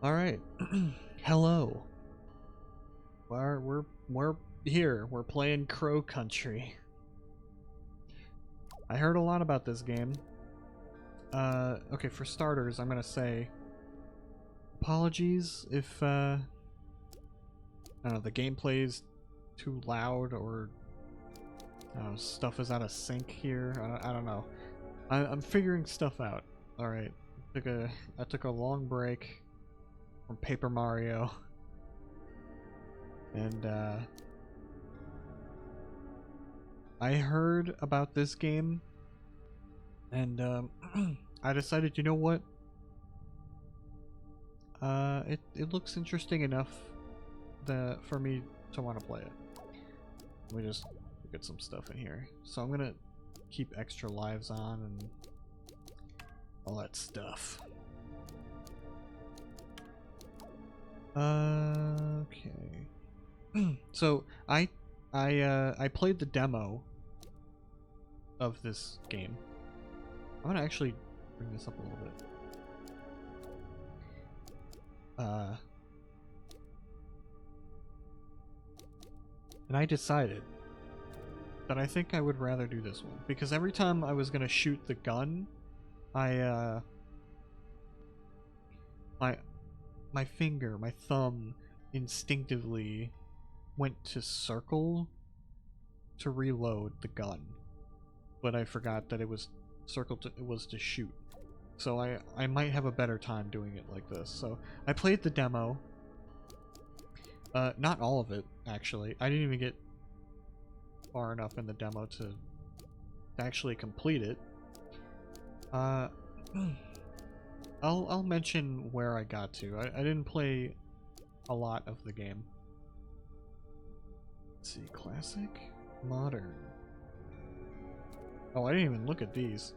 All right. Hello. We're here. We're playing Crow Country. I heard a lot about this game. Okay, for starters, I'm gonna say apologies if I don't know, the gameplay's too loud or stuff is out of sync here. I don't know. I'm figuring stuff out. All right. I took a long break from Paper Mario. And I heard about this game, and I decided, you know what? It looks interesting enough for me to want to play it. Let me just get some stuff in here. So I'm gonna keep extra lives on and all that stuff. Okay. So I played the demo of this game. I'm gonna actually bring this up a little bit. And I decided that I think I would rather do this one because every time I was gonna shoot the gun, my finger, my thumb, instinctively went to circle to reload the gun, but I forgot that it was to shoot. So I might have a better time doing it like this. So I played the demo. Not all of it, actually. I didn't even get far enough in the demo to actually complete it. I'll mention where I got to. I didn't play a lot of the game. Let's see, classic, modern. Oh, I didn't even look at these.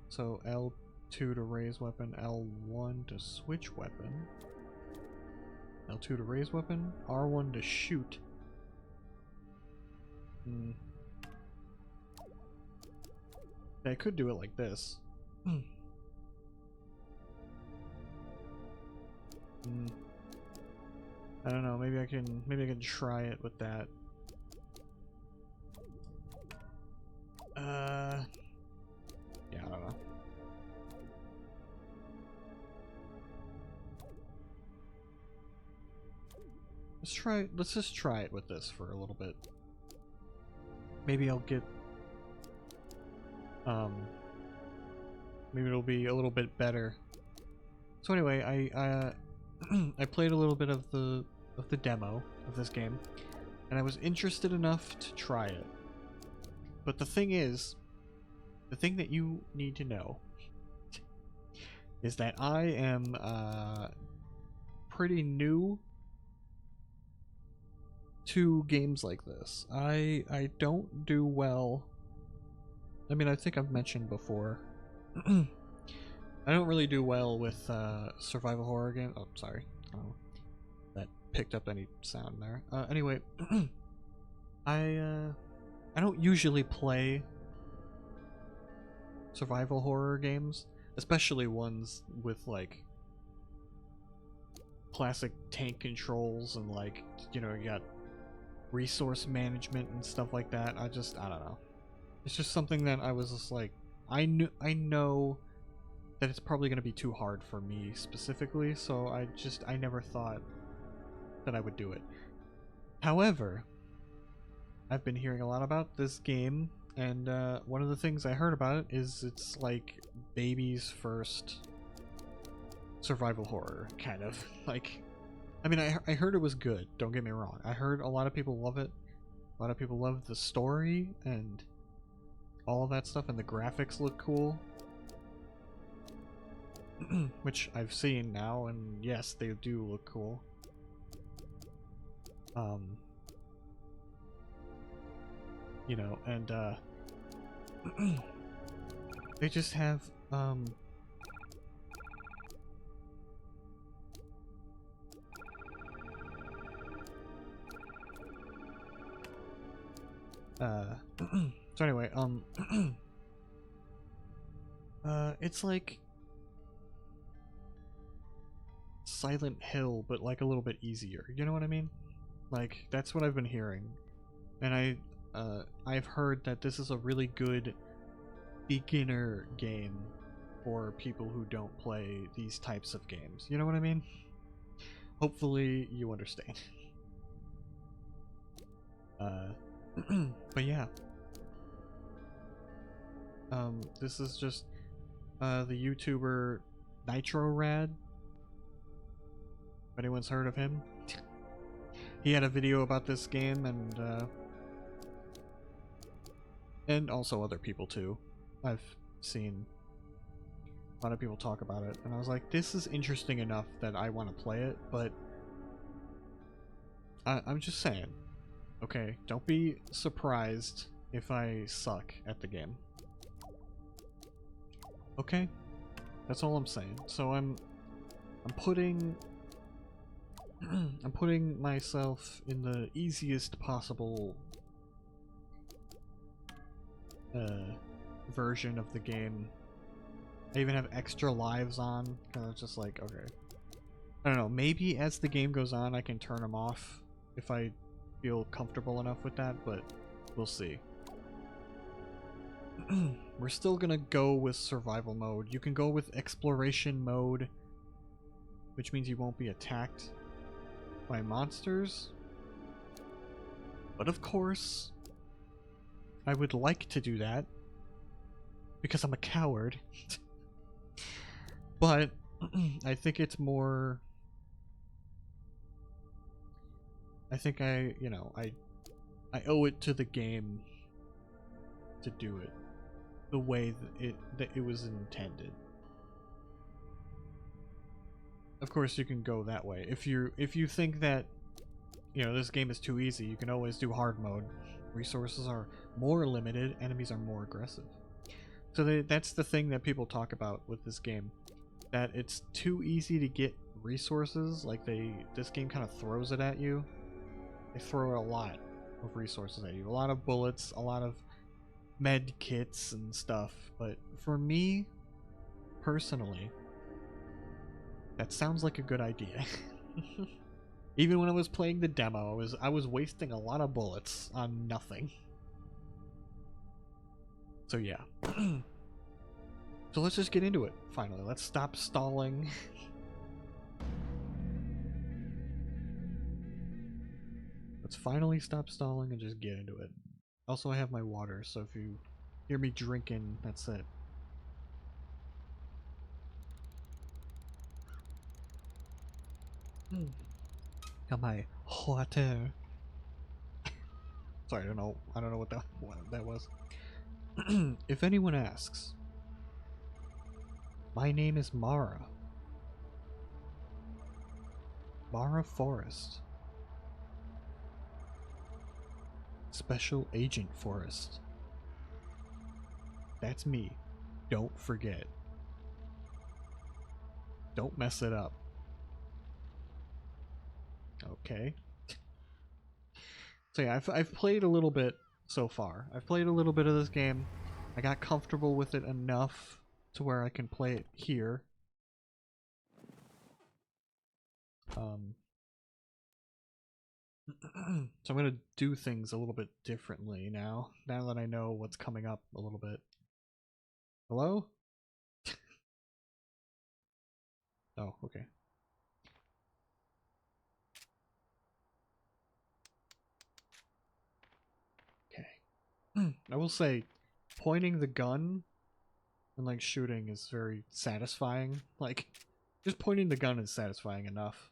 So L2 to raise weapon, L1 to switch weapon, L2 to raise weapon, R1 to shoot. I could do it like this. I don't know, maybe I can try it with that. Yeah, I don't know. Let's just try it with this for a little bit. Maybe I'll get maybe it'll be a little bit better. So anyway, I I played a little bit of the demo of this game, and I was interested enough to try it. But the thing that you need to know is that I am pretty new to games like this. I don't do well. I mean, I think I've mentioned before. I don't really do well with survival horror games. Oh, sorry. I don't know if that picked up any sound there. Anyway, I don't usually play survival horror games, especially ones with like classic tank controls and like, you know, you got resource management and stuff like that. I don't know. It's just something that I was just like, I know that it's probably going to be too hard for me specifically, so I never thought that I would do it. However, I've been hearing a lot about this game, and one of the things I heard about it is it's like baby's first survival horror, kind of. Like, I mean, I heard it was good, don't get me wrong. I heard a lot of people love it. A lot of people love the story and all of that stuff, and the graphics look cool. Which I've seen now, and yes, they do look cool. You know, and they just have so anyway, it's like Silent Hill, but like a little bit easier. You know what I mean? Like, that's what I've been hearing. And I've heard that this is a really good beginner game for people who don't play these types of games. You know what I mean? Hopefully you understand. But yeah. This is just the YouTuber Nitro Rad. If anyone's heard of him. He had a video about this game, and also other people too. I've seen a lot of people talk about it, and I was like, this is interesting enough that I want to play it, but I'm just saying, okay, don't be surprised if I suck at the game. Okay? That's all I'm saying. So I'm putting I'm putting myself in the easiest possible version of the game. I even have extra lives on, because it's just like, okay. I don't know, maybe as the game goes on I can turn them off if I feel comfortable enough with that, but we'll see. We're still gonna go with survival mode. You can go with exploration mode, which means you won't be attacked by monsters. But of course, I would like to do that, because I'm a coward. But I think it's more... I think I owe it to the game to do it the way that it was intended. Of course, you can go that way. If you think that, you know, this game is too easy, you can always do hard mode. Resources are more limited, enemies are more aggressive. So that's the thing that people talk about with this game, that it's too easy to get resources. Like this game kind of throws it at you. They throw a lot of resources at you. A lot of bullets, a lot of med kits and stuff. But for me, personally, that sounds like a good idea. Even when I was playing the demo, I was wasting a lot of bullets on nothing. So yeah. So let's just get into it, finally. Let's stop stalling. Let's finally stop stalling and just get into it. Also, I have my water, so if you hear me drinking, that's it. Got my water. Sorry, I don't know what that was. If anyone asks, my name is Mara. Mara Forrest. Special Agent Forrest. That's me. Don't forget. Don't mess it up. Okay. So yeah, I've played a little bit so far. I've played a little bit of this game. I got comfortable with it enough to where I can play it here. So I'm gonna do things a little bit differently now that I know what's coming up a little bit. Hello? Oh, okay. Okay. I will say, pointing the gun and like shooting is very satisfying. Like, just pointing the gun is satisfying enough.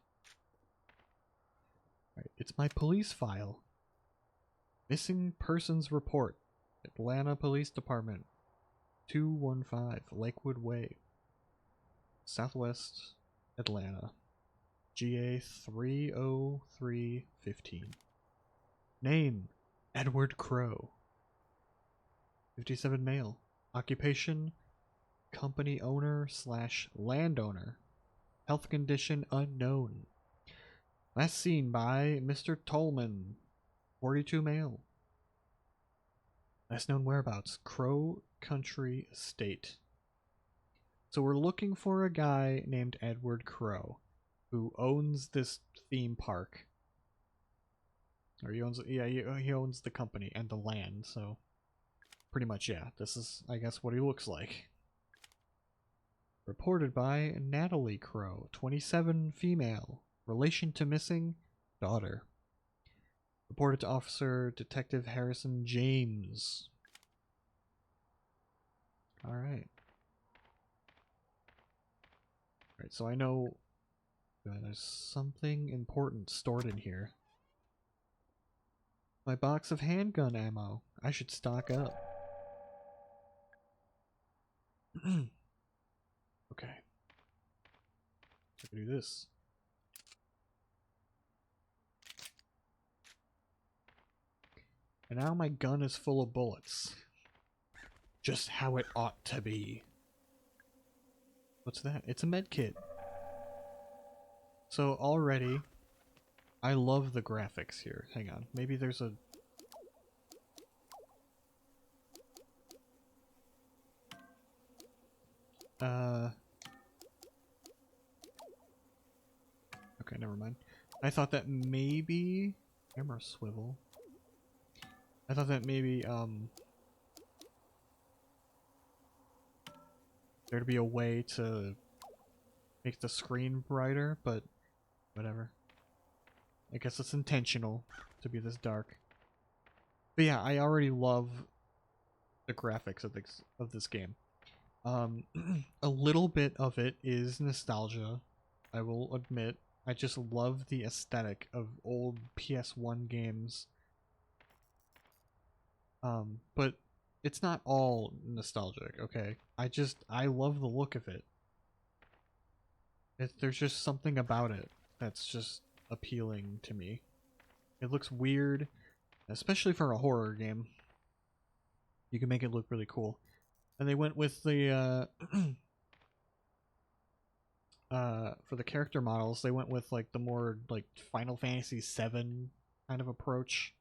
Right, it's my police file. Missing persons report. Atlanta Police Department. 215 Lakewood Way. Southwest Atlanta. GA 30315. Name: Edward Crow. 57 male. Occupation: company owner / landowner. Health condition unknown. Last seen by Mr. Tolman. 42 male. Last known whereabouts: Crow Country Estate. So we're looking for a guy named Edward Crow. who owns this theme park. Or he owns, yeah, he owns the company and the land, so pretty much, yeah. This is, I guess, what he looks like. Reported by Natalie Crow, 27, female, relation to missing, daughter. Reported to Officer Detective Harrison James. Alright. Alright, so I know there's something important stored in here. My box of handgun ammo. I should stock up. Okay. So I can do this. And now my gun is full of bullets. Just how it ought to be. What's that? It's a med kit. So already, I love the graphics here. Hang on. Maybe there's a... Okay, never mind. I thought that maybe... Camera swivel. I thought that maybe, there'd be a way to make the screen brighter, but whatever. I guess it's intentional to be this dark. But yeah, I already love the graphics of this game. A little bit of it is nostalgia, I will admit. I just love the aesthetic of old PS1 games. But it's not all nostalgic, okay? I love the look of it. There's just something about it that's just appealing to me. It looks weird, especially for a horror game. You can make it look really cool. And they went with the, for the character models, they went with, like, the more, like, Final Fantasy VII kind of approach.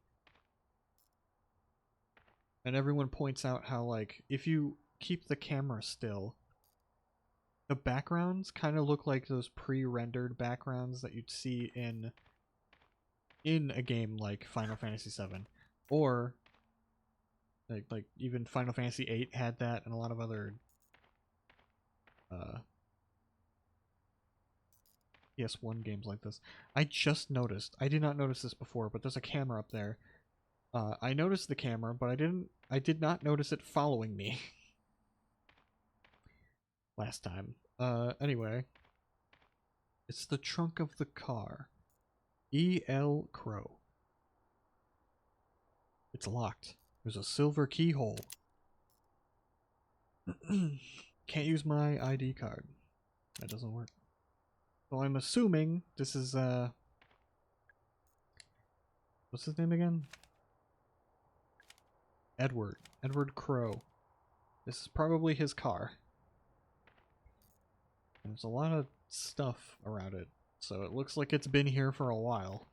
And everyone points out how, like, if you keep the camera still, the backgrounds kind of look like those pre-rendered backgrounds that you'd see in a game like Final Fantasy VII. Or, like even Final Fantasy VIII had that, and a lot of other PS1 games like this. I just noticed, I did not notice this before, but there's a camera up there. I noticed the camera, but I did not notice it following me. Last time. Anyway. It's the trunk of the car. E.L. Crow. It's locked. There's a silver keyhole. Can't use my ID card. That doesn't work. So I'm assuming this is, what's his name again? Edward. Edward Crow. This is probably his car. And there's a lot of stuff around it, so it looks like it's been here for a while.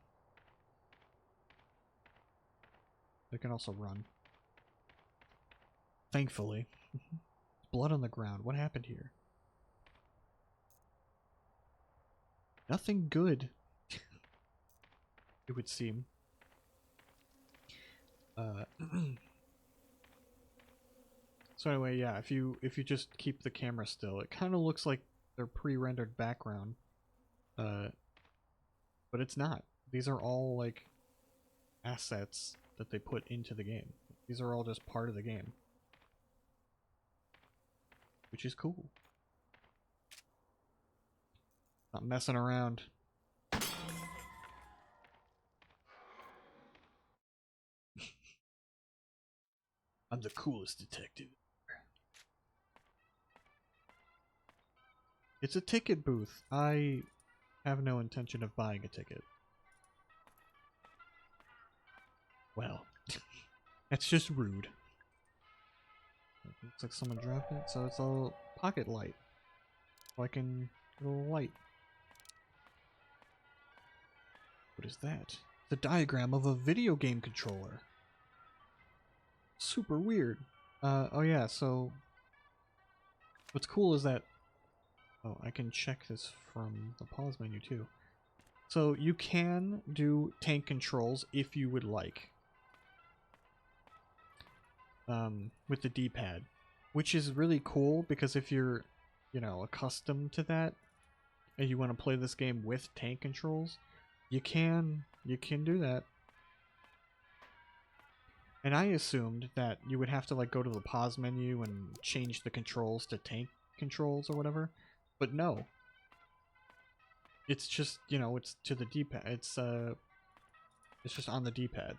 It can also run. Thankfully. Blood on the ground. What happened here? Nothing good. It would seem. So anyway, yeah, if you just keep the camera still, it kind of looks like their pre-rendered background. But it's not. These are all, like, assets that they put into the game. These are all just part of the game. Which is cool. Not messing around. I'm the coolest detective. It's a ticket booth. I have no intention of buying a ticket. Well, that's just rude. Looks like someone dropped it, so it's a pocket light. So I can get a little light. What is that? The diagram of a video game controller. Super weird. Oh yeah, so what's cool is that Oh, I can check this from the pause menu too. So you can do tank controls if you would like. With the D-pad. Which is really cool because if you're, you know, accustomed to that and you want to play this game with tank controls, you can do that. And I assumed that you would have to like go to the pause menu and change the controls to tank controls or whatever. But no. It's just, you know, it's to the D-pad. It's just on the D-pad.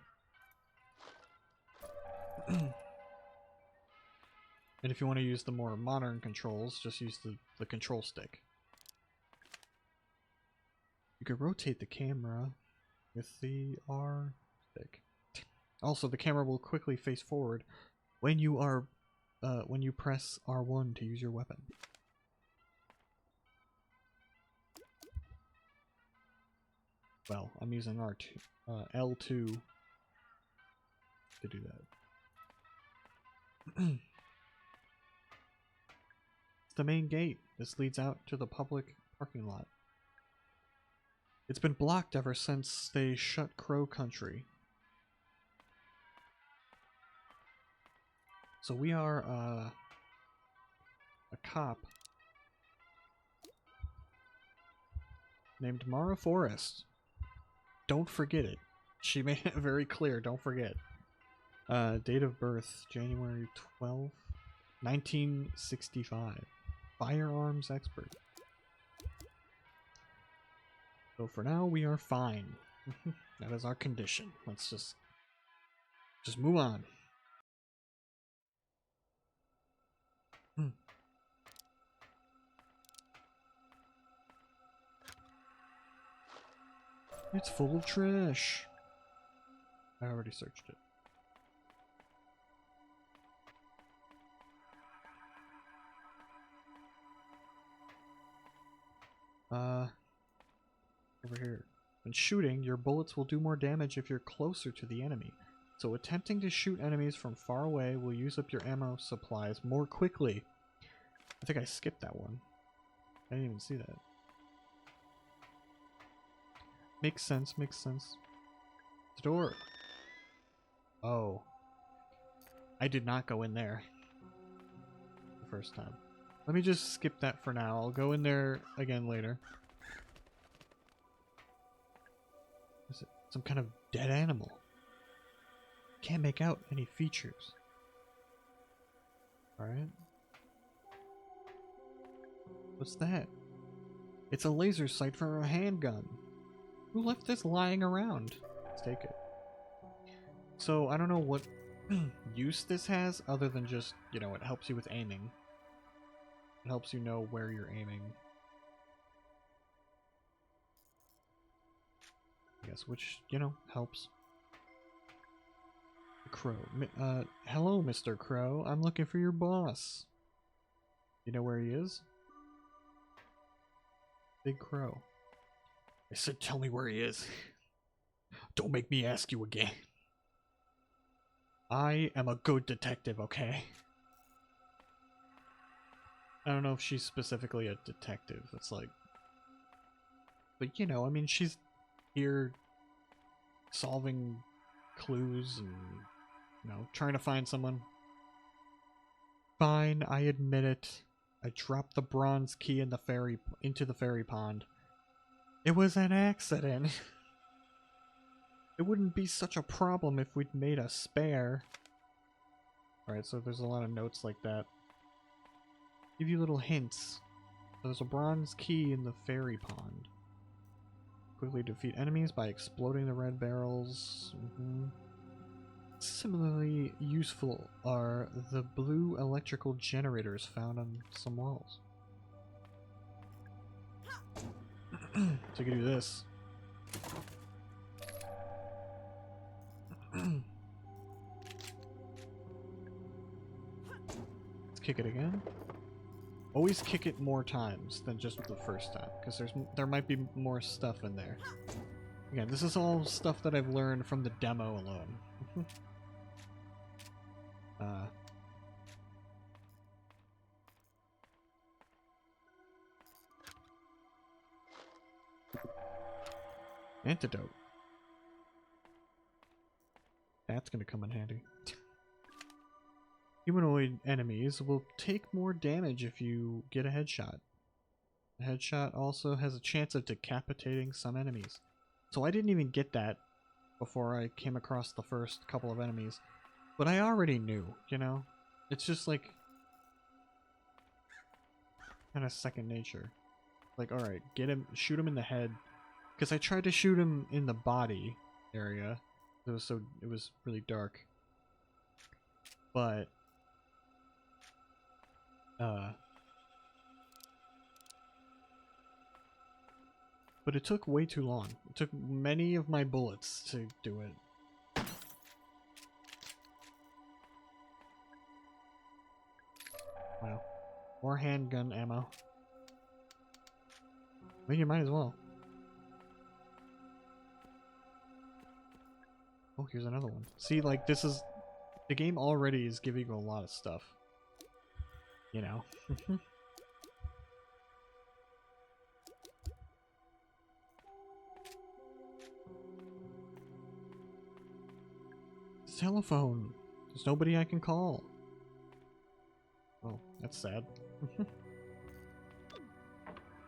And if you want to use the more modern controls, just use the control stick. You can rotate the camera with the R stick. Also, the camera will quickly face forward when you are when you press R1 to use your weapon. Well, I'm using R2, L2 to do that. It's the main gate. This leads out to the public parking lot. It's been blocked ever since they shut Crow Country. So we are a cop named Mara Forrest. Don't forget it. She made it very clear, don't forget. Date of birth, January 12th, 1965. Firearms expert. So for now, we are fine. That is our condition. Let's just move on. It's full of trash. I already searched it. Over here. When shooting, your bullets will do more damage if you're closer to the enemy. So attempting to shoot enemies from far away will use up your ammo supplies more quickly. I think I skipped that one. I didn't even see that. Makes sense, makes sense. The door. Oh. I did not go in there the first time. Let me just skip that for now. I'll go in there again later. Is it some kind of dead animal? Can't make out any features. Alright. What's that? It's a laser sight for a handgun. Who left this lying around? Let's take it. So, I don't know what use this has other than just, you know, it helps you with aiming. It helps you know where you're aiming. I guess, which, you know, helps. Crow. Hello, Mr. Crow. I'm looking for your boss. You know where he is? Big Crow. I said tell me where he is. Don't make me ask you again. I am a good detective, okay? I don't know if she's specifically a detective. It's like... But, you know, I mean, she's here solving clues and, you know, trying to find someone. Fine, I admit it. I dropped the bronze key in the into the fairy pond. It was an accident. It wouldn't be such a problem if we'd made a spare. Alright, so there's a lot of notes like that. Give you little hints. There's a bronze key in the fairy pond. Quickly defeat enemies by exploding the red barrels. Similarly useful are the blue electrical generators found on some walls. So you can do this. Let's kick it again. Always kick it more times than just the first time, because there might be more stuff in there. Again, this is all stuff that I've learned from the demo alone. Antidote. That's gonna come in handy. Humanoid enemies will take more damage if you get a headshot. A headshot also has a chance of decapitating some enemies. So I didn't even get that before I came across the first couple of enemies. But I already knew, you know? It's just like kind of second nature. Like, alright, get him, shoot him in the head. Because I tried to shoot him in the body area. It was really dark. But it took way too long. It took many of my bullets to do it. Wow. More handgun ammo. Well, you might as well. Oh, here's another one. See, like, this is... The game already is giving you a lot of stuff. You know? Telephone. There's nobody I can call. Oh, that's sad.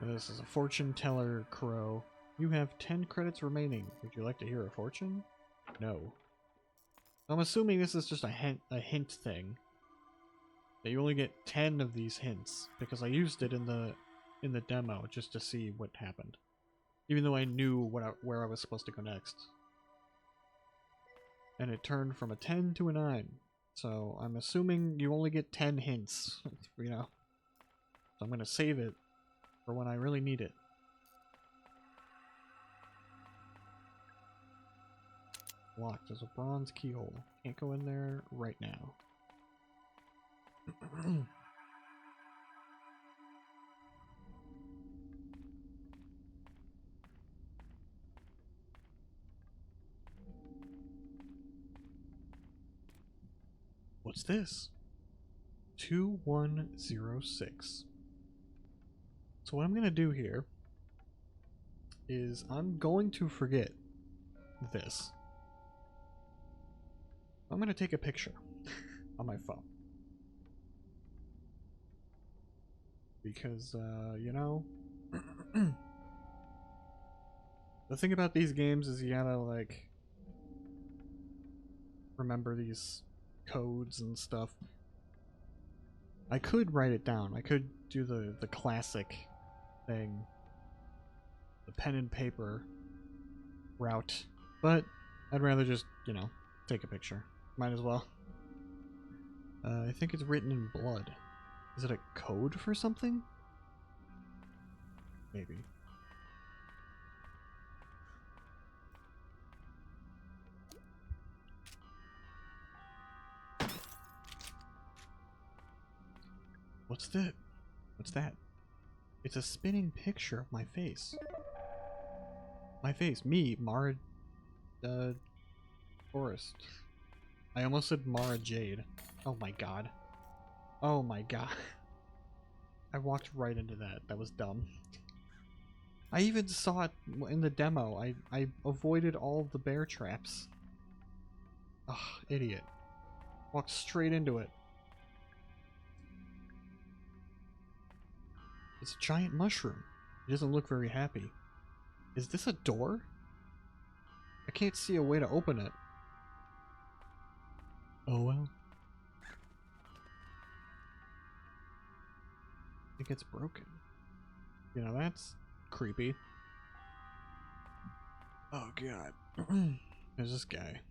This is a fortune teller crow. You have 10 credits remaining. Would you like to hear a fortune? No. I'm assuming this is just a hint thing. That you only get 10 of these hints because I used it in the demo just to see what happened. Even though I knew where I was supposed to go next. And it turned from a 10 to a 9. So I'm assuming you only get 10 hints, you know. So I'm going to save it for when I really need it. Locked. There's a bronze keyhole. Can't go in there right now. What's this? 2106. So what I'm going to do here is I'm going to forget this. I'm going to take a picture on my phone. Because, you know, the thing about these games is you gotta, like, remember these codes and stuff. I could write it down. I could do the classic thing. The pen and paper route. But I'd rather just, you know, take a picture. Might as well. I think it's written in blood. Is it a code for something? Maybe. What's that? What's that? It's a spinning picture of my face. My face. Me, Mara... Forest. I almost said Mara Jade. Oh my god. Oh my god. I walked right into that. That was dumb. I even saw it in the demo. I avoided all of the bear traps. Ugh, idiot. Walked straight into it. It's a giant mushroom. It doesn't look very happy. Is this a door? I can't see a way to open it. Oh well. I think it's broken. You know, that's creepy. Oh god. There's this guy.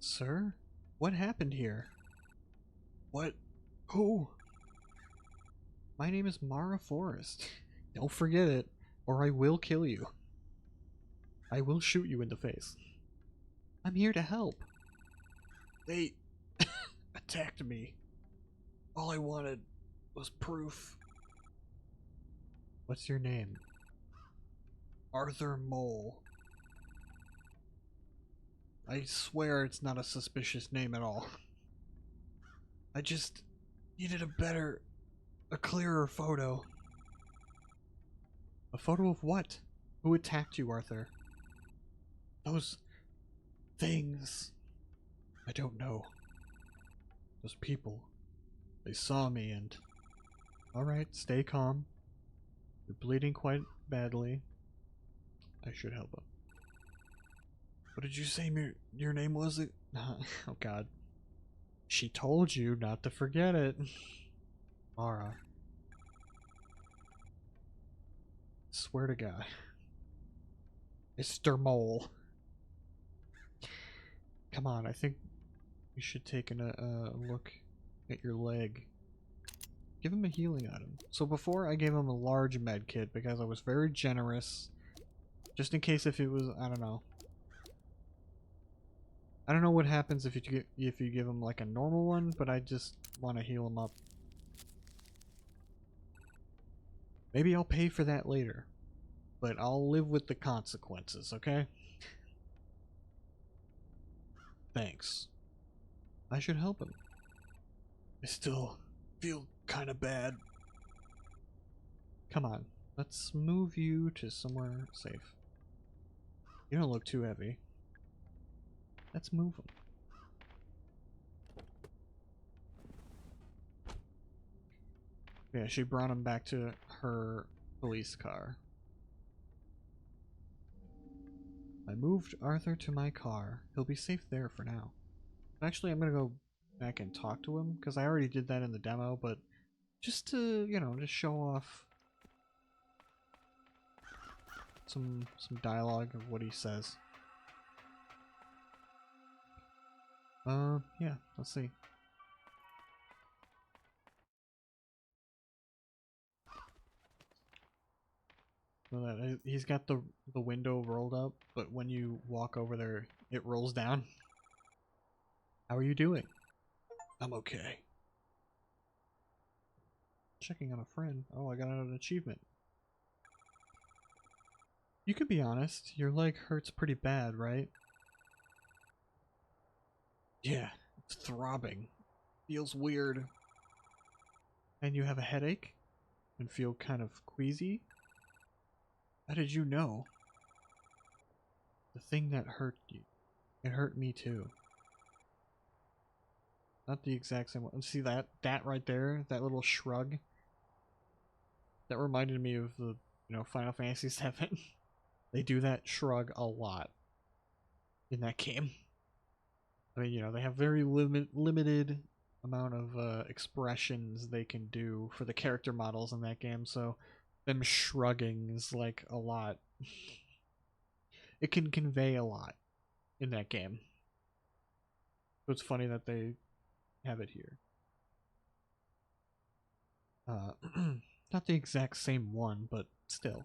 Sir? What happened here? What? Who? My name is Mara Forest. Don't forget it, or I will kill you. I will shoot you in the face. I'm here to help. They attacked me. All I wanted was proof. What's your name? Arthur Mole. I swear it's not a suspicious name at all. I just needed a clearer photo. A photo of what? Who attacked you, Arthur? Those things. I don't know. Those people. They saw me and... Alright, stay calm. You're bleeding quite badly. I should help him. What did you say your name was? Oh god. She told you not to forget it. Mara. Swear to God. Mr. Mole. Come on, I think we should take a look at your leg. Give him a healing item. So before I gave him a large med kit because I was very generous. Just in case if it was, I don't know. I don't know what happens if you give him like a normal one, but I just want to heal him up. Maybe I'll pay for that later. But I'll live with the consequences, okay? Thanks. I should help him. I still feel kind of bad. Come on, let's move you to somewhere safe. You don't look too heavy. Let's move him. Yeah, she brought him back to her police car. I moved Arthur to my car. He'll be safe there for now. Actually, I'm gonna go back and talk to him, because I already did that in the demo, but just to, you know, just show off some dialogue of what he says. Yeah, let's see. So that he's got the window rolled up, but when you walk over there, it rolls down. How are you doing? I'm okay. Checking on a friend. Oh, I got an achievement. You could be honest. Your leg hurts pretty bad, right? Yeah, it's throbbing. Feels weird. And you have a headache? And feel kind of queasy? How did you know? The thing that hurt you. It hurt me too. Not the exact same one. See that right there? That little shrug? That reminded me of the, you know, Final Fantasy VII. They do that shrug a lot in that game. I mean, you know, they have very limited amount of expressions they can do for the character models in that game, so them shrugging is like a lot. It can convey a lot in that game. So it's funny that they have it here. Not the exact same one, but still.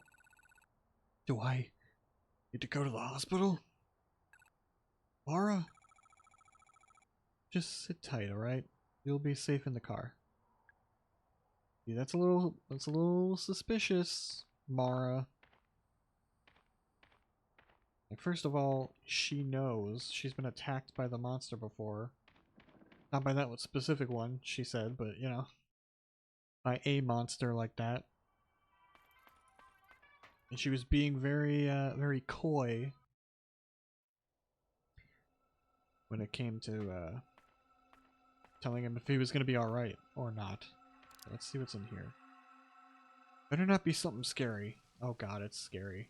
Do I need to go to the hospital? Mara? Just sit tight, alright? You'll be safe in the car. See, that's a little suspicious, Mara. Like, first of all, she knows she's been attacked by the monster before. Not by that specific one, she said, but, you know, by a monster like that. And she was being very, very coy when it came to, telling him if he was going to be alright or not. Let's see what's in here. Better not be something scary. Oh god, it's scary.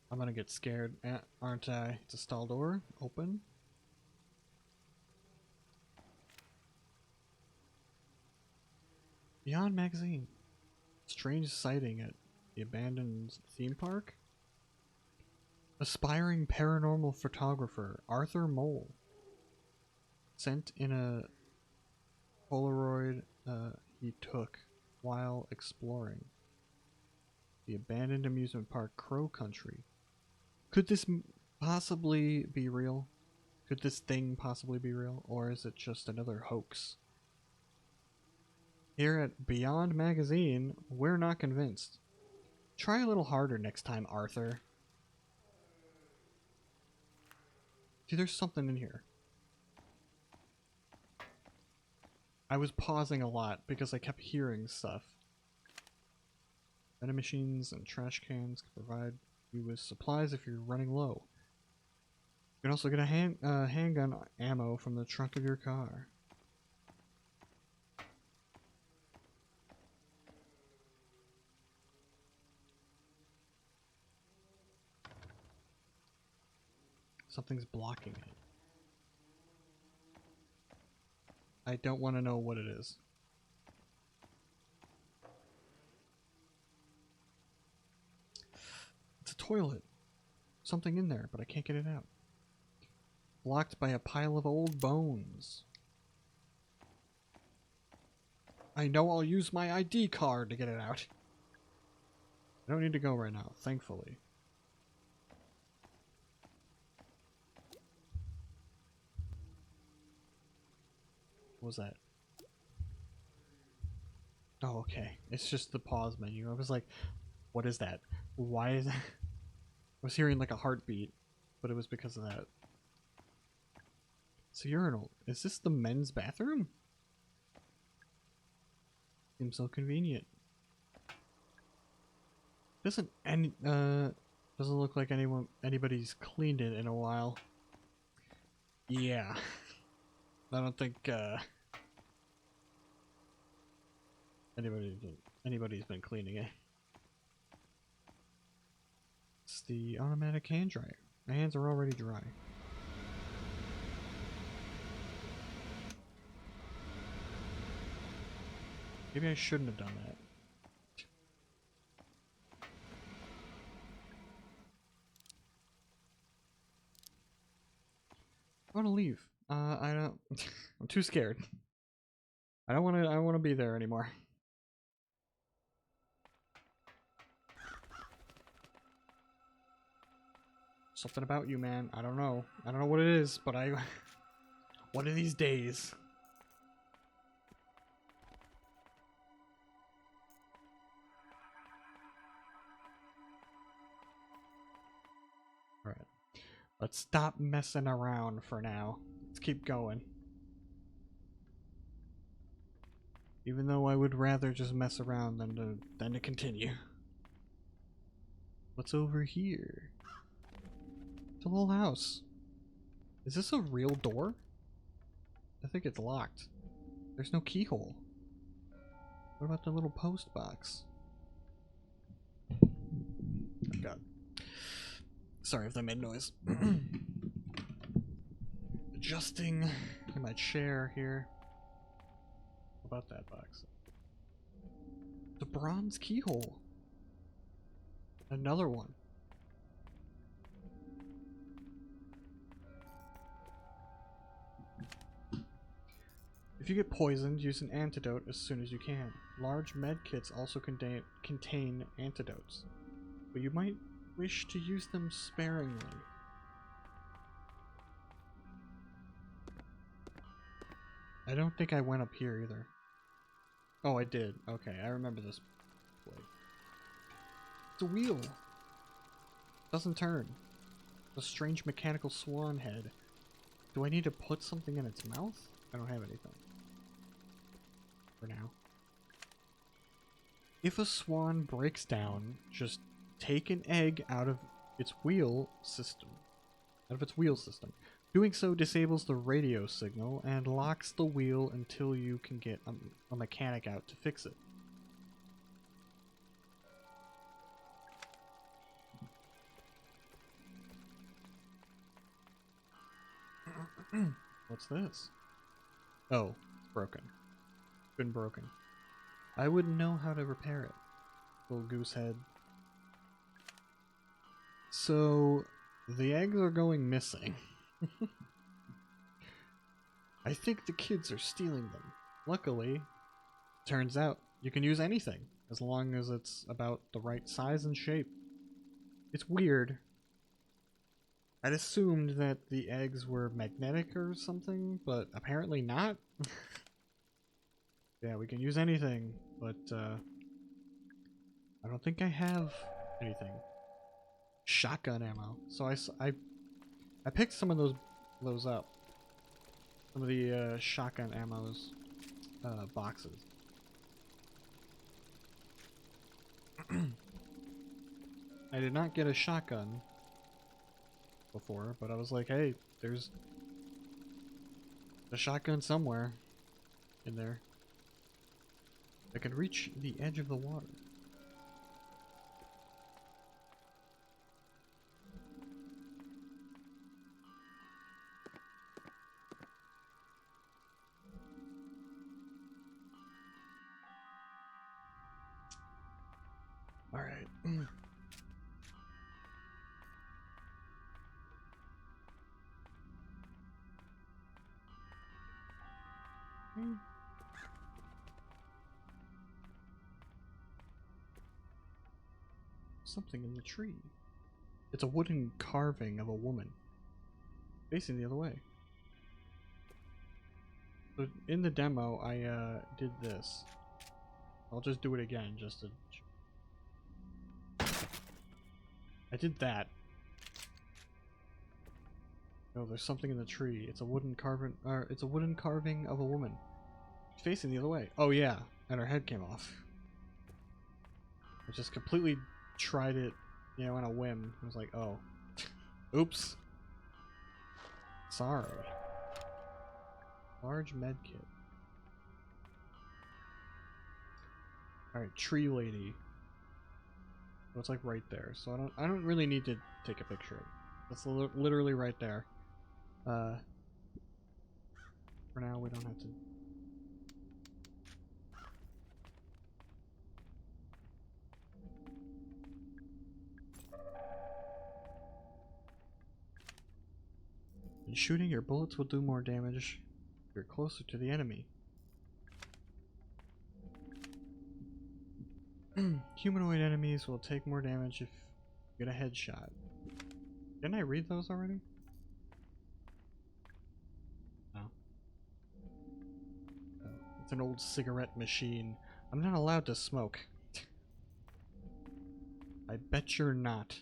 I'm gonna get scared, aren't I? It's a stall door. Open. Beyond Magazine. Strange sighting at the abandoned theme park. Aspiring paranormal photographer Arthur Mole. Sent in a Polaroid he took while exploring the abandoned amusement park Crow Country. Could this possibly be real? Could this thing possibly be real? Or is it just another hoax? Here at Beyond Magazine, we're not convinced. Try a little harder next time, Arthur. See, there's something in here. I was pausing a lot because I kept hearing stuff. Vending machines and trash cans can provide you with supplies if you're running low. You can also get a handgun ammo from the trunk of your car. Something's blocking it. I don't want to know what it is. It's a toilet. Something in there, but I can't get it out. Blocked by a pile of old bones. I know I'll use my ID card to get it out. I don't need to go right now, thankfully. What was that? Oh, okay. It's just the pause menu. I was like, what is that? Why is that? I was hearing like a heartbeat, but it was because of that. It's a urinal. Is this the men's bathroom? Seems so convenient. Doesn't look like anybody's cleaned it in a while. Yeah. I don't think anybody's been cleaning it. It's the automatic hand dryer. My hands are already dry. Maybe I shouldn't have done that. I want to leave. I don't. I'm too scared. I don't want to. I don't want to be there anymore. Something about you, man. I don't know. I don't know what it is, but I. One of these days. All right. Let's stop messing around for now. Let's keep going. Even though I would rather just mess around than to continue. What's over here? It's a little house. Is this a real door? I think it's locked. There's no keyhole. What about the little post box? Oh god. Sorry if that made noise. Adjusting in my chair here. What about that box? The bronze keyhole. Another one. If you get poisoned, use an antidote as soon as you can. Large med kits also contain antidotes, but you might wish to use them sparingly. I don't think I went up here either. Oh, I did. Okay, I remember this place. It's a wheel. Doesn't turn. A strange mechanical swan head. Do I need to put something in its mouth? I don't have anything. For now. If a swan breaks down, just take an egg out of its wheel system. Doing so disables the radio signal and locks the wheel until you can get a mechanic out to fix it. What's this? Oh, it's broken. Been broken. I wouldn't know how to repair it. Little goose head. So, the eggs are going missing. I think the kids are stealing them. Luckily, turns out you can use anything as long as it's about the right size and shape. It's weird. I'd assumed that the eggs were magnetic or something, but apparently not. Yeah, we can use anything, but I don't think I have anything. Shotgun ammo. So I picked some of those those up. Some of the shotgun ammo's boxes. I did not get a shotgun before, but I was like, hey, there's a shotgun somewhere in there. I could reach the edge of the water. All right. Something in the tree. It's a wooden carving of a woman facing the other way. So in the demo, I did this. I'll just do it again, just to. I did that. Oh, there's something in the tree. It's a wooden carving. It's a wooden carving of a woman facing the other way. Oh yeah, and her head came off. I just completely tried it, you know, on a whim. I was like, oh, oops. Sorry. Large med kit. Alright, tree lady. So it's like right there. So I don't really need to take a picture of it. It's literally right there. For now we don't have to. In shooting, your bullets will do more damage if you're closer to the enemy. Humanoid enemies will take more damage if you get a headshot. Didn't I read those already? No. Oh, it's an old cigarette machine. I'm not allowed to smoke. I bet you're not.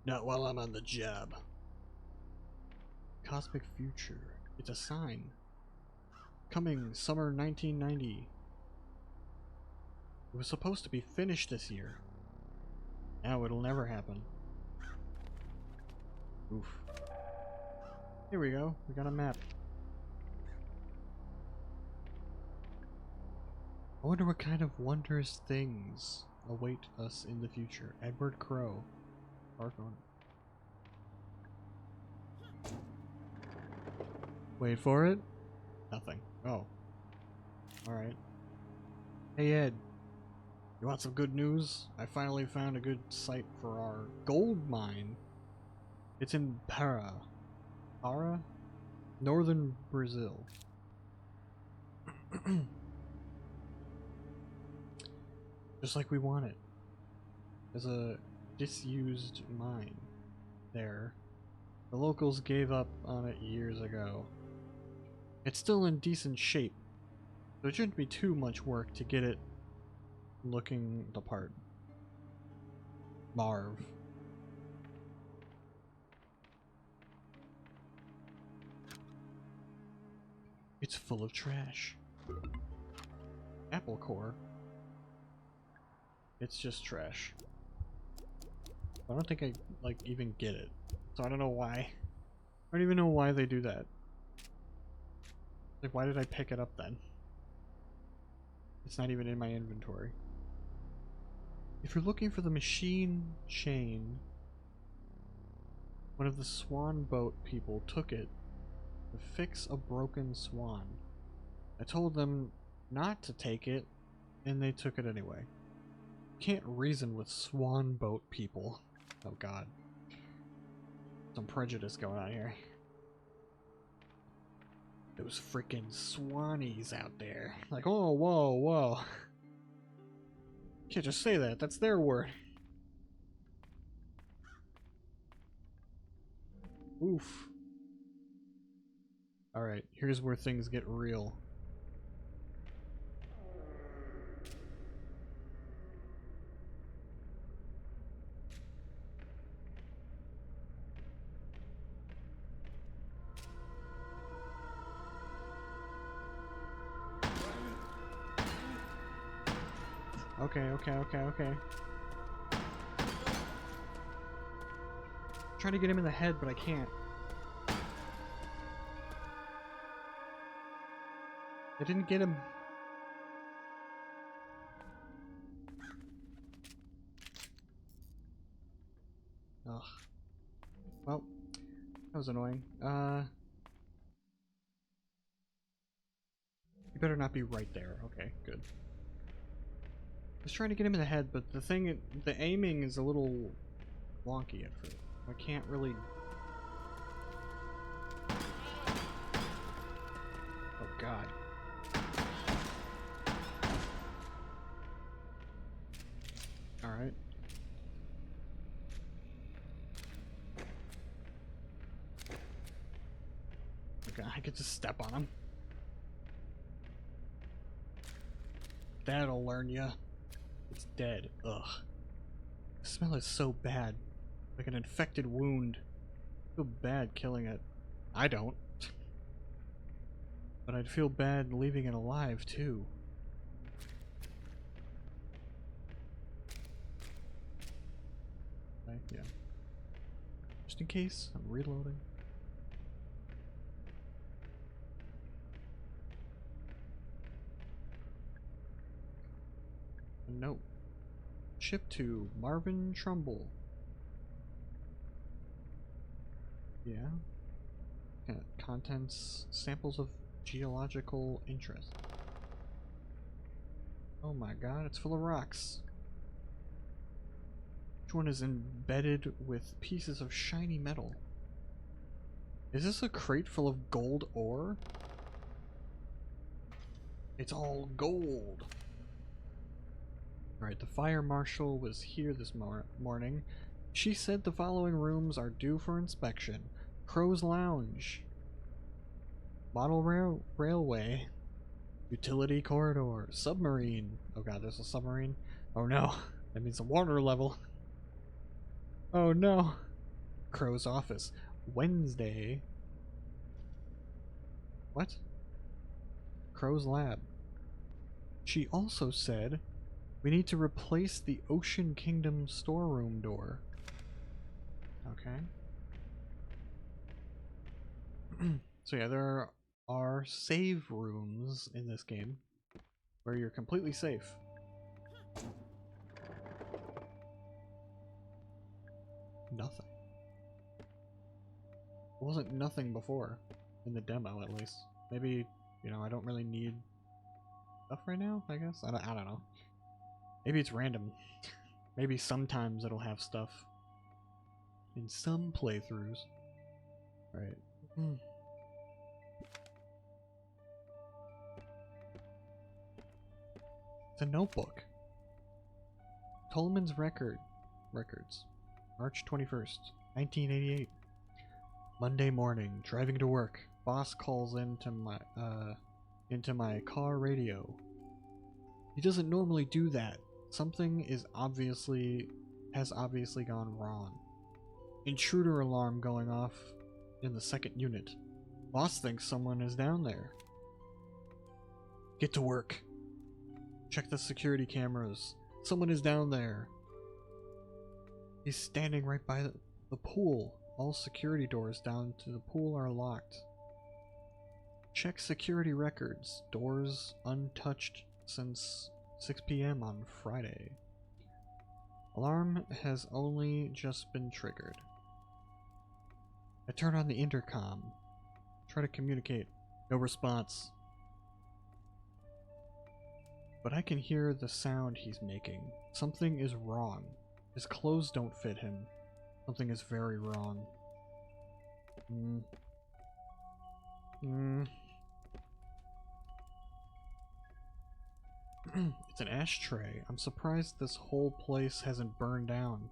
Not while I'm on the job. Cosmic future. It's a sign. Coming summer 1990. It was supposed to be finished this year. Now it'll never happen. Oof. Here we go. We got a map. I wonder what kind of wondrous things await us in the future. Edward Crow. Park on it. Wait for it. Nothing. Oh. Alright. Hey Ed. You want some good news? I finally found a good site for our gold mine. It's in Para, northern Brazil. Just like we wanted. There's a disused mine there. The locals gave up on it years ago. It's still in decent shape, so it shouldn't be too much work to get it looking the part. Marv. It's full of trash. Apple core. It's just trash. I don't think I like even get it. So I don't know why. I don't even know why they do that. Like, why did I pick it up then? It's not even in my inventory. If you're looking for the machine chain, one of the swan boat people took it to fix a broken swan. I told them not to take it, and they took it anyway. Can't reason with swan boat people. Oh god. Some prejudice going on here. Those freaking swannies out there. Like, oh, whoa, whoa. Can't just say that. That's their word. Oof. Alright, here's where things get real. Okay, okay, okay, okay. Trying to get him in the head, but I can't. I didn't get him. Ugh. Well, that was annoying. You better not be right there. Okay, good. I was trying to get him in the head, but the aiming is a little wonky at first. I can't really... Oh god. Alright. Okay, I could just step on him. That'll learn ya. It's dead. Ugh. The smell is so bad. Like an infected wound. I feel bad killing it. I don't. But I'd feel bad leaving it alive, too. Okay, yeah. Just in case, I'm reloading. A note. Ship to Marvin Trumbull. Yeah. Contents, samples of geological interest. Oh my god, it's full of rocks. Each one is embedded with pieces of shiny metal. Is this a crate full of gold ore? It's all gold. Alright, the fire marshal was here this morning. She said the following rooms are due for inspection. Crow's Lounge. Model Railway. Utility Corridor. Submarine. Oh god, there's a submarine. Oh no. That means a water level. Oh no. Crow's office. Wednesday. What? Crow's lab. She also said we need to replace the Ocean Kingdom storeroom door. Okay. So yeah, there are save rooms in this game where you're completely safe. Nothing. It wasn't nothing before, in the demo at least. Maybe, you know, I don't really need stuff right now, I guess? I don't know. Maybe it's random. Maybe sometimes it'll have stuff. In some playthroughs. Right. It's a notebook. Tolman's records. March 21st, 1988. Monday morning, driving to work. Boss calls into my car radio. He doesn't normally do that. Something has obviously gone wrong. Intruder alarm going off in the second unit. Boss thinks someone is down there. Get to work. Check the security cameras. Someone is down there. He's standing right by the pool. All security doors down to the pool are locked. Check security records. Doors untouched since 6 p.m. on Friday. Alarm has only just been triggered. I turn on the intercom. Try to communicate. No response. But I can hear the sound he's making. Something is wrong. His clothes don't fit him. Something is very wrong. It's an ashtray. I'm surprised this whole place hasn't burned down.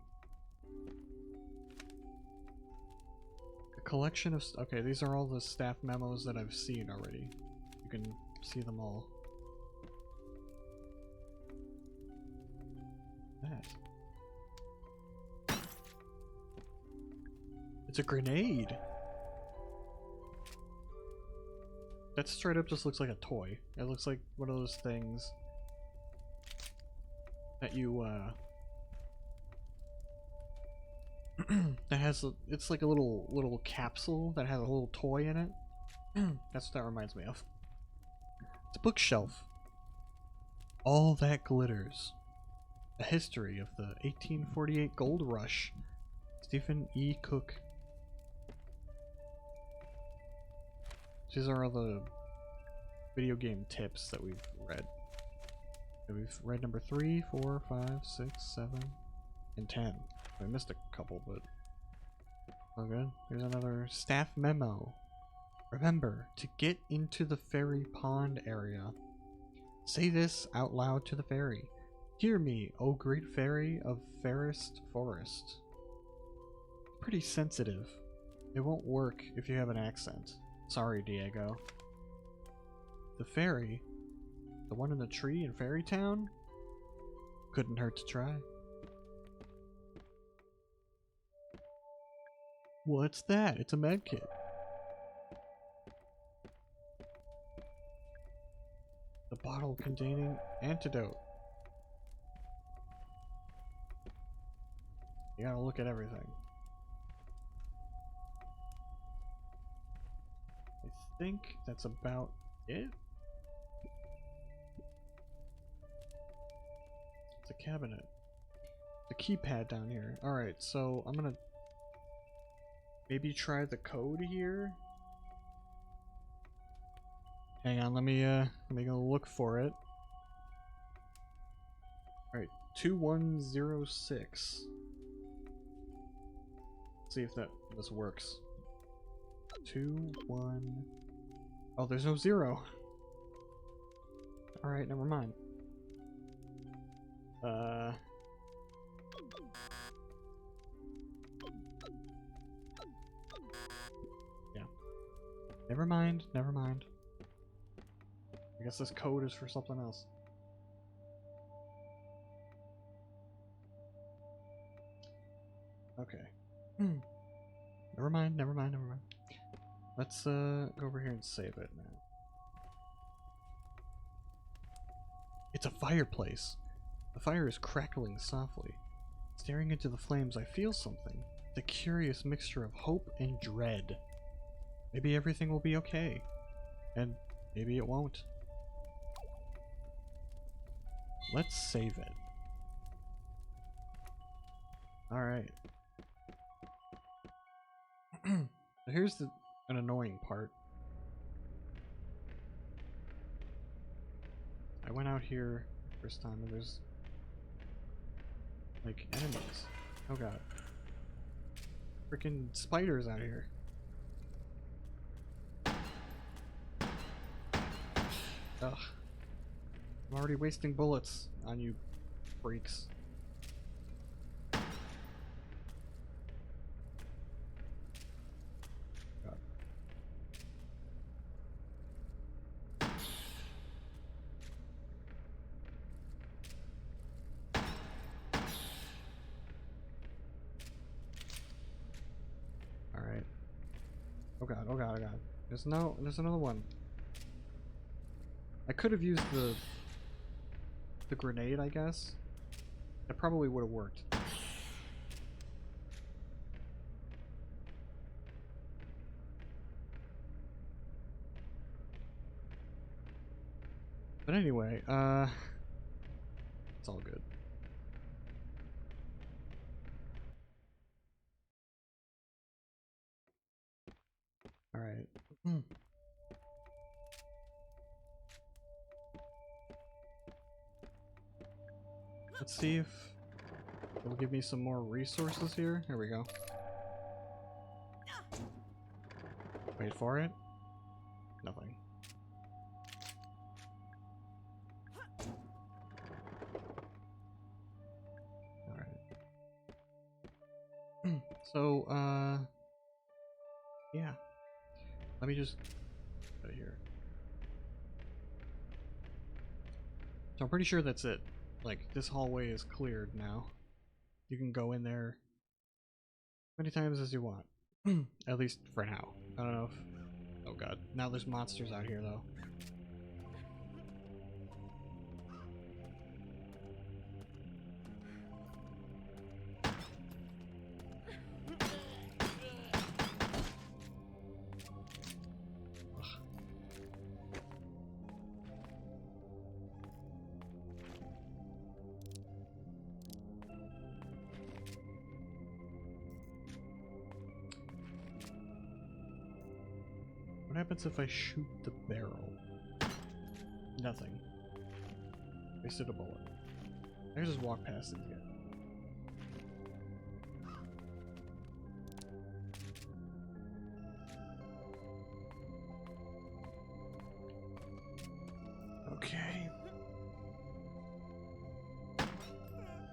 A collection of... Okay, these are all the staff memos that I've seen already. You can see them all. That. It's a grenade! That straight up just looks like a toy. It looks like one of those things. that you that has it's like a little capsule that has a little toy in it. That's what that reminds me of. It's a bookshelf. All That Glitters. A history of the 1848 gold rush. Stephen E. Cook. These are all the video game tips that we've read. So we've read number 3, 4, 5, 6, 7, and 10. I missed a couple, but all good. Here's another staff memo. Remember to get into the fairy pond area. Say this out loud to the fairy. Hear me, O great fairy of fairest forest. Pretty sensitive. It won't work if you have an accent. Sorry, Diego. The fairy? The one in the tree in Fairy Town? Couldn't hurt to try. What's that? It's a med kit. The bottle containing antidote. You gotta look at everything. I think that's about it. It's a cabinet. The keypad down here. Alright, so I'm gonna maybe try the code here. Hang on, let me go look for it. Alright, 2106. See if this works. 2 1. Oh, there's no 0. All right, never mind. Yeah. Never mind. Never mind. I guess this code is for something else. Okay. Never mind, never mind, never mind. Let's go over here and save it now. It's a fireplace. The fire is crackling softly. Staring into the flames, I feel something. The curious mixture of hope and dread. Maybe everything will be okay. And maybe it won't. Let's save it. Alright. So here's an annoying part. I went out here first time and there's like enemies. Oh god. Freaking spiders out here. Ugh. I'm already wasting bullets on you freaks. Alright. Oh god, oh god, oh god. There's another one. I could have used the grenade, I guess. That probably would have worked. But anyway, it's all good. Alright. Let's see if it'll give me some more resources here. Here we go. Wait for it. Nothing. Alright. So, yeah. Let me just put it here. So I'm pretty sure that's it. Like, this hallway is cleared now. You can go in there many times as you want. At least for now. I don't know if... Oh god. Now there's monsters out here, though. happens if I shoot the barrel? Nothing. Wasted a bullet. I can just walk past these guys. Okay.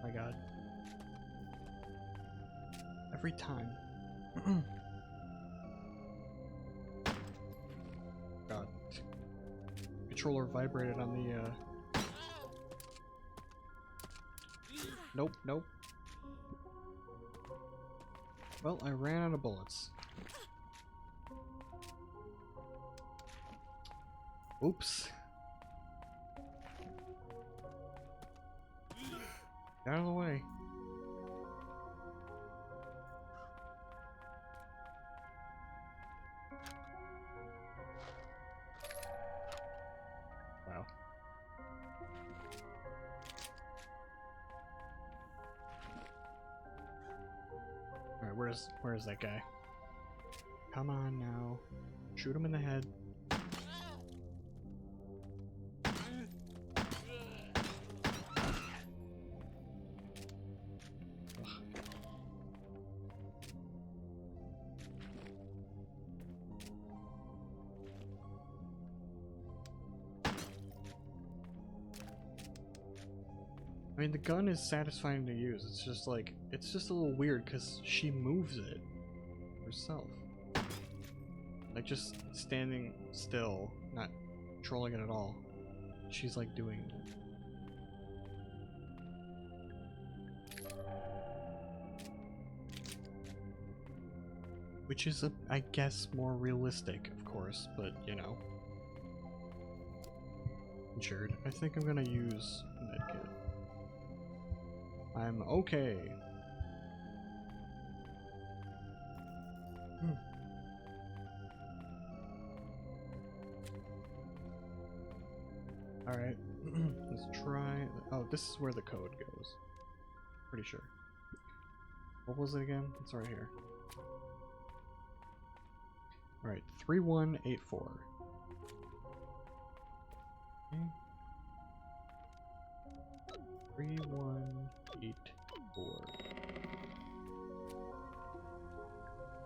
My god. Every time. God. Controller vibrated on the, Nope, nope. Well, I ran out of bullets. Oops. Get out of the way. Wow. Alright, where's that guy? Come on now. Shoot him in the head. I mean, the gun is satisfying to use. It's just like, it's just a little weird because she moves it herself. Like, just standing still, not controlling it at all. She's like doing it. Which is, I guess, more realistic, of course, but, you know. Injured. I think I'm gonna use medkit. I'm okay. Alright, let's try. Oh, this is where the code goes. Pretty sure. What was it again? It's right here. Alright, 3184. Okay. 3184.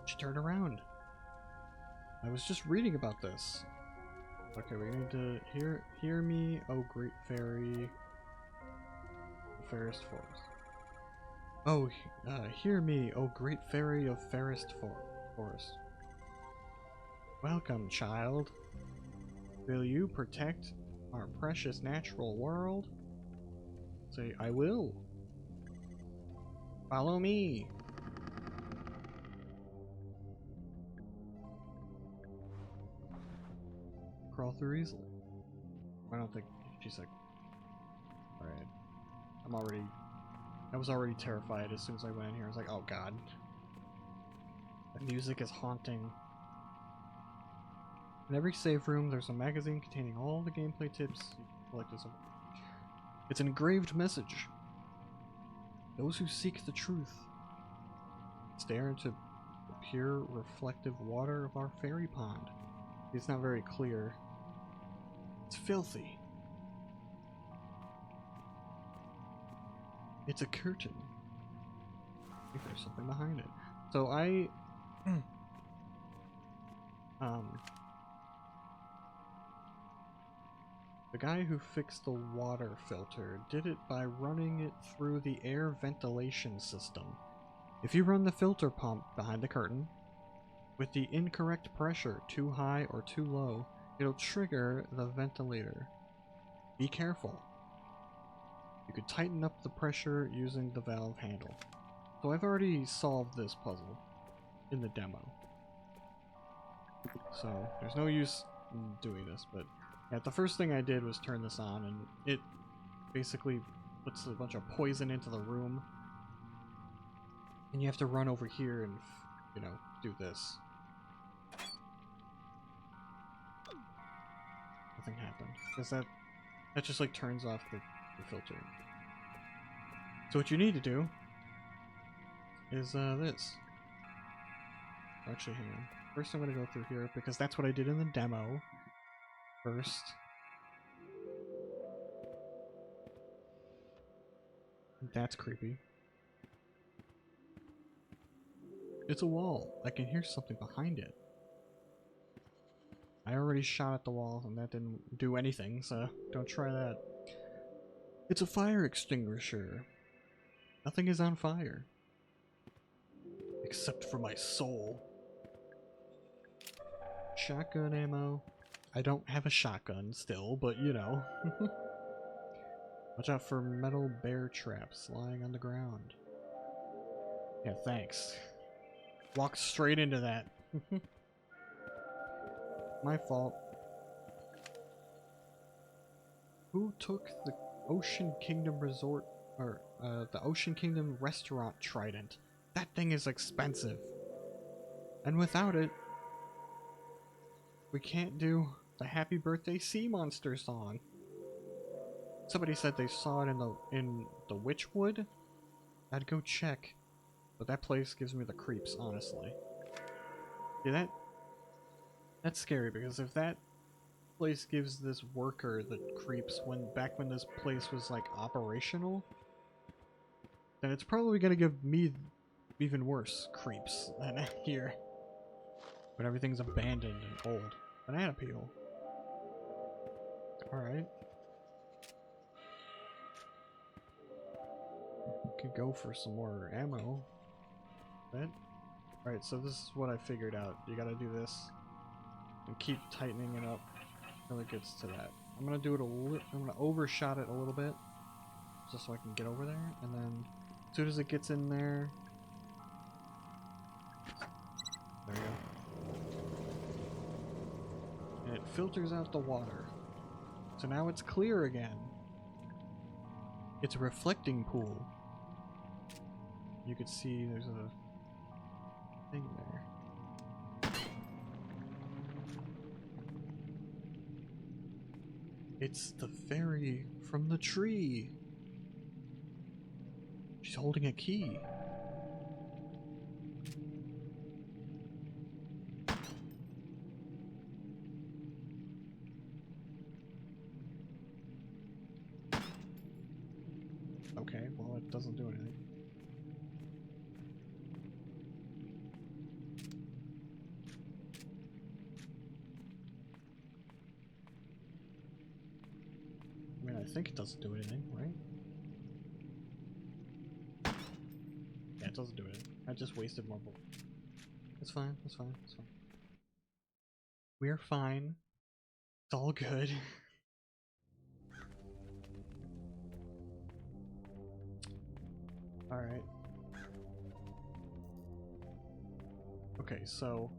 She turned around. I was just reading about this. Okay, we need to hear me, oh great fairy, fairest forest. Oh, hear me, oh great fairy of fairest forest. Welcome, child. Will you protect our precious natural world? Say, I will. Follow me. Crawl through easily. I don't think she's like. Alright. I was already terrified as soon as I went in here. I was like, oh god. The music is haunting. In every save room, there's a magazine containing all the gameplay tips you collected. It's an engraved message. Those who seek the truth stare into the pure, reflective water of our fairy pond. It's not very clear. It's filthy. It's a curtain. I think there's something behind it. So the guy who fixed the water filter did it by running it through the air ventilation system. If you run the filter pump behind the curtain with the incorrect pressure, too high or too low, it'll trigger the ventilator. Be careful. You could tighten up the pressure using the valve handle. So I've already solved this puzzle in the demo. So there's no use in doing this, but yeah, the first thing I did was turn this on, and it basically puts a bunch of poison into the room. And you have to run over here and, you know, do this. Nothing happened. Because that just like turns off the filter. So what you need to do is this. Actually, hang on. first I'm gonna go through here because that's what I did in the demo first. That's creepy. It's a wall. I can hear something behind it. I already shot at the wall and that didn't do anything, so don't try that. It's a fire extinguisher. Nothing is on fire. Except for my soul. Shotgun ammo. I don't have a shotgun still, but you know. Watch out for metal bear traps lying on the ground. Yeah, thanks. Walked straight into that. My fault. Who took the Ocean Kingdom Resort, or the Ocean Kingdom Restaurant Trident? That thing is expensive. And without it, we can't do the Happy Birthday Sea Monster song. Somebody said they saw it in the Witchwood. I'd go check, but that place gives me the creeps, honestly. Yeah, that's scary, because if that place gives this worker the creeps back when this place was like operational, then it's probably gonna give me even worse creeps than here. But everything's abandoned and old. Banana peel. Alright. Could go for some more ammo. Alright, so this is what I figured out. You gotta do this and keep tightening it up until it gets to that. I'm gonna do it I'm gonna overshot it a little bit just so I can get over there, and then as soon as it gets in there, there we go. And it filters out the water. So now it's clear again. It's a reflecting pool. You could see there's a thing there. It's the fairy from the tree. She's holding a key. Okay, well, it doesn't do anything. I mean, I think it doesn't do anything, right? Yeah, it doesn't do anything. I just wasted more bullets. It's fine, it's fine, it's fine. We're fine. It's all good. Alright. Okay, so...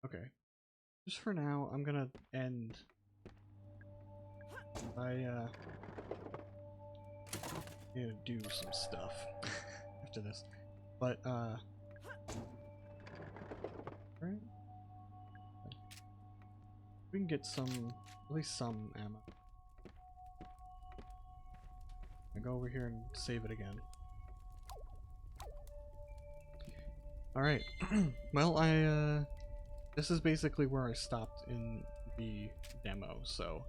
Okay. Just for now, I'm gonna end... need to do some stuff after this. But, right? We can get some, at least some ammo. I go over here and save it again. Alright. Well, this is basically where I stopped in the demo, so...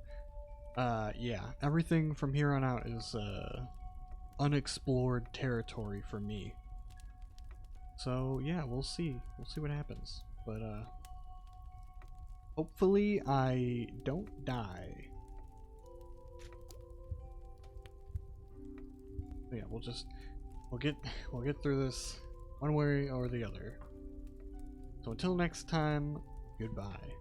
yeah, everything from here on out is, unexplored territory for me. So, yeah, we'll see. We'll see what happens. But, hopefully I don't die. But yeah, we'll get through this one way or the other. So until next time, goodbye.